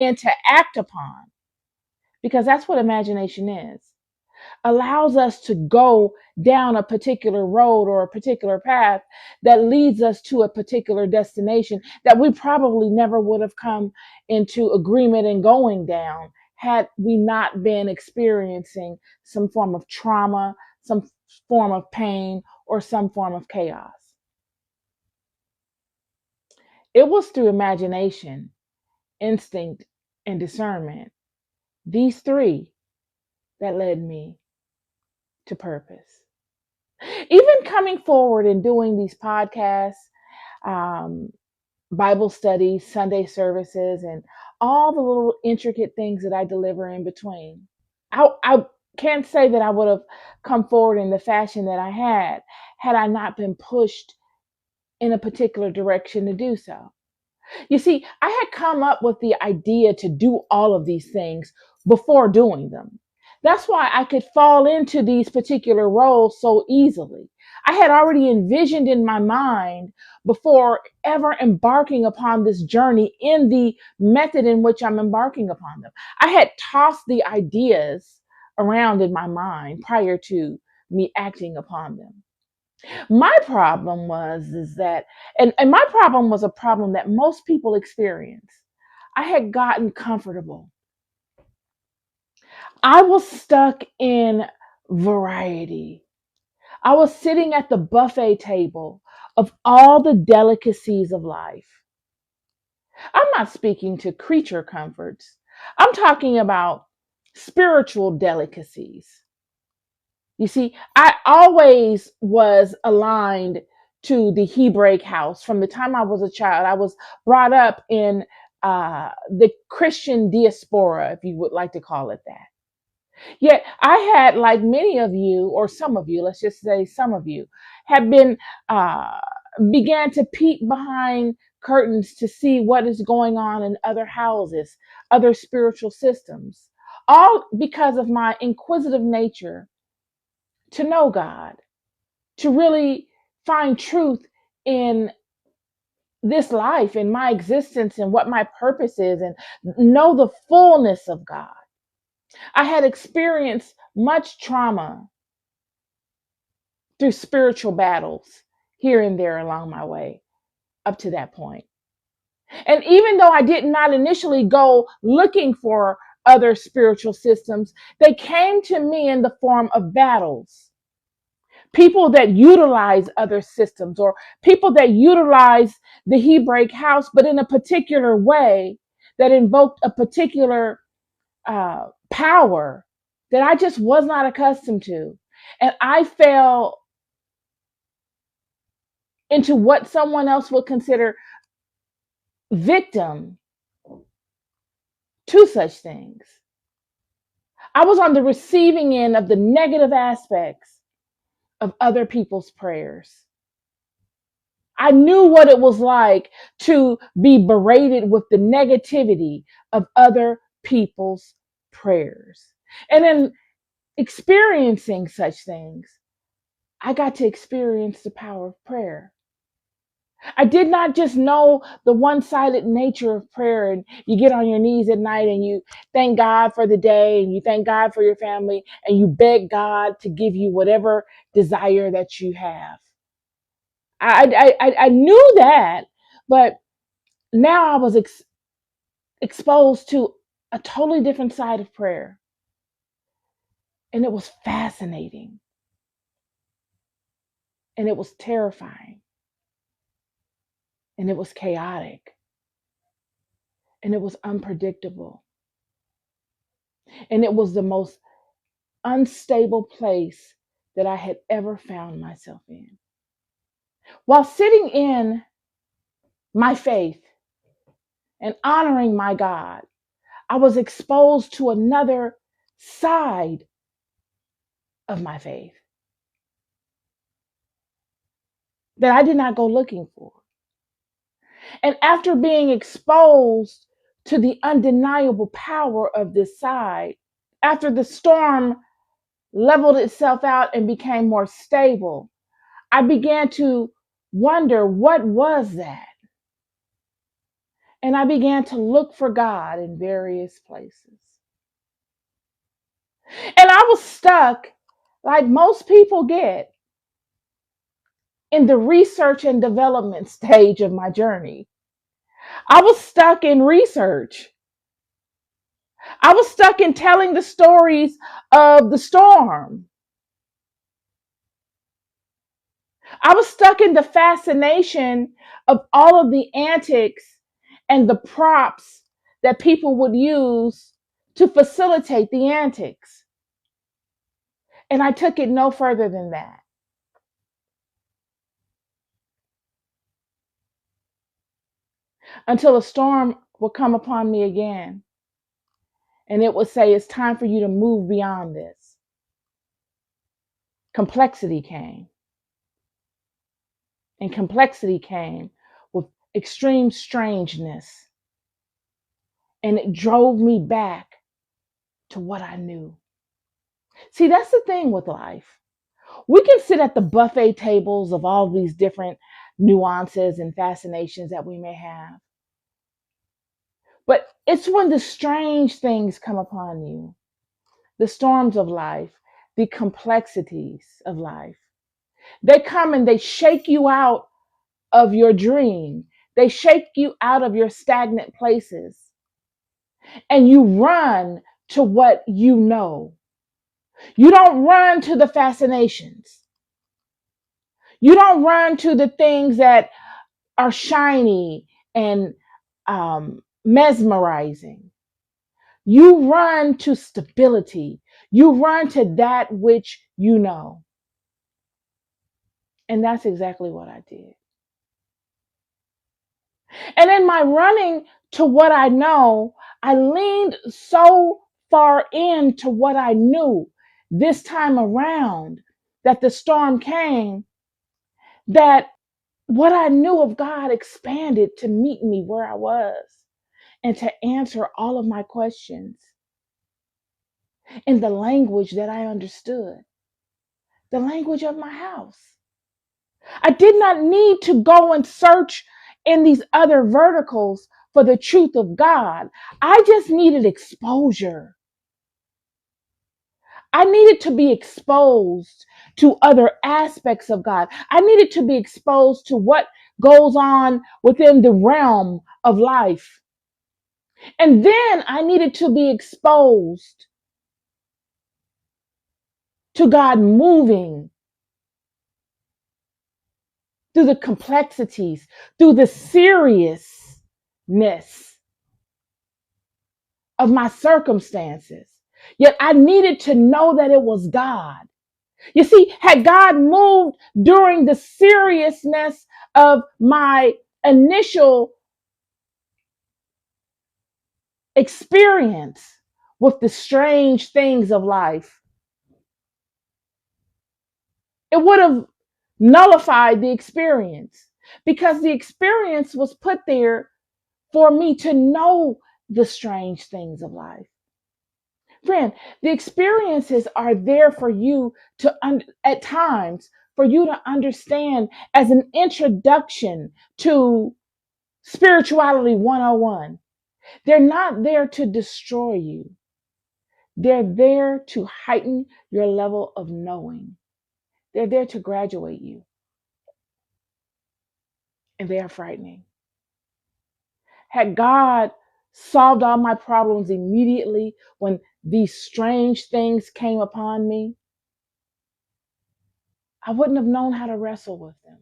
and to act upon, because that's what imagination is. Allows us to go down a particular road or a particular path that leads us to a particular destination that we probably never would have come into agreement in going down had we not been experiencing some form of trauma, some form of pain, or some form of chaos. It was through imagination, instinct, and discernment, these three, that led me to purpose. Even coming forward and doing these podcasts, um, Bible studies, Sunday services, and all the little intricate things that I deliver in between. I can't say that I would have come forward in the fashion that I had I not been pushed in a particular direction to do so. You see, I had come up with the idea to do all of these things before doing them. That's why I could fall into these particular roles so easily. I had already envisioned in my mind before ever embarking upon this journey in the method in which I'm embarking upon them. I had tossed the ideas around in my mind prior to me acting upon them. My problem was is that and my problem was a problem that most people experience. I had gotten comfortable. I was stuck in variety. I was sitting at the buffet table of all the delicacies of life. I'm not speaking to creature comforts. I'm talking about spiritual delicacies. You see, I always was aligned to the Hebraic house. From the time I was a child, I was brought up in the Christian diaspora, if you would like to call it that. Yet I had, like many of you, or some of you, let's just say some of you, have been uh, began to peek behind curtains to see what is going on in other houses, other spiritual systems, all because of my inquisitive nature to know God, to really find truth in this life, in my existence, and what my purpose is, and know the fullness of God. I had experienced much trauma through spiritual battles here and there along my way up to that point. And even though I did not initially go looking for other spiritual systems, they came to me in the form of battles. People that utilize other systems or people that utilize the Hebraic house, but in a particular way that invoked a particular power that I just was not accustomed to. And I fell into what someone else would consider victim to such things. I was on the receiving end of the negative aspects of other people's prayers. I knew what it was like to be berated with the negativity of other people's prayers. And in experiencing such things, I got to experience the power of prayer. I did not just know the one sided nature of prayer, and you get on your knees at night and you thank God for the day and you thank God for your family and you beg God to give you whatever desire that you have. I knew that, but now I was exposed to a totally different side of prayer, and it was fascinating and it was terrifying and it was chaotic and it was unpredictable and it was the most unstable place that I had ever found myself in. While sitting in my faith and honoring my God, I was exposed to another side of my faith that I did not go looking for. And after being exposed to the undeniable power of this side, after the storm leveled itself out and became more stable, I began to wonder, what was that? And I began to look for God in various places. And I was stuck, like most people get, in the research and development stage of my journey. I was stuck in research. I was stuck in telling the stories of the storm. I was stuck in the fascination of all of the antics and the props that people would use to facilitate the antics. And I took it no further than that until a storm would come upon me again. And it would say, it's time for you to move beyond this. Complexity came. And complexity came with extreme strangeness. And it drove me back to what I knew. See, that's the thing with life. We can sit at the buffet tables of all these different nuances and fascinations that we may have. But it's when the strange things come upon you, the storms of life, the complexities of life. They come and they shake you out of your dream. They shake you out of your stagnant places. And you run to what you know. You don't run to the fascinations. You don't run to the things that are shiny and mesmerizing. You run to stability. You run to that which you know. And that's exactly what I did. And in my running to what I know, I leaned so far into what I knew this time around that the storm came, that what I knew of God expanded to meet me where I was and to answer all of my questions in the language that I understood, the language of my house. I did not need to go and search in these other verticals for the truth of God. I just needed exposure. I needed to be exposed to other aspects of God. I needed to be exposed to what goes on within the realm of life. And then I needed to be exposed to God moving through the complexities, through the seriousness of my circumstances. Yet I needed to know that it was God. You see, had God moved during the seriousness of my initial experience with the strange things of life, it would have nullified the experience, because the experience was put there for me to know the strange things of life. Friend, the experiences are there for you to, at times, for you to understand as an introduction to spirituality 101. They're not there to destroy you. They're there to heighten your level of knowing. They're there to graduate you. And they are frightening. Had God solved all my problems immediately when these strange things came upon me, I wouldn't have known how to wrestle with them.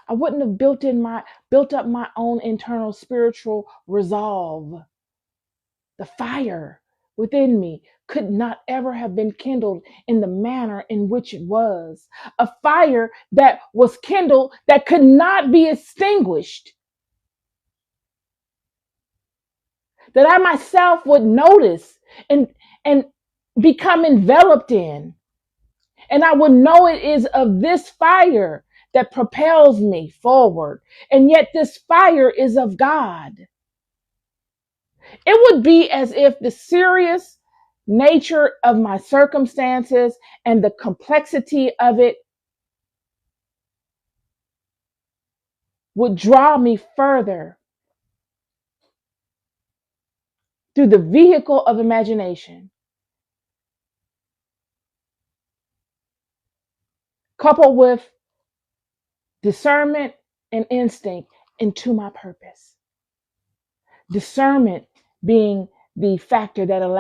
I wouldn't have built up my own internal spiritual resolve. The fire within me could not ever have been kindled in the manner in which it was. A fire that was kindled that could not be extinguished. That I myself would notice and become enveloped in. And I would know it is of this fire that propels me forward. And yet this fire is of God. It would be as if the serious nature of my circumstances and the complexity of it would draw me further through the vehicle of imagination, coupled with discernment and instinct into my purpose. Discernment being the factor that allows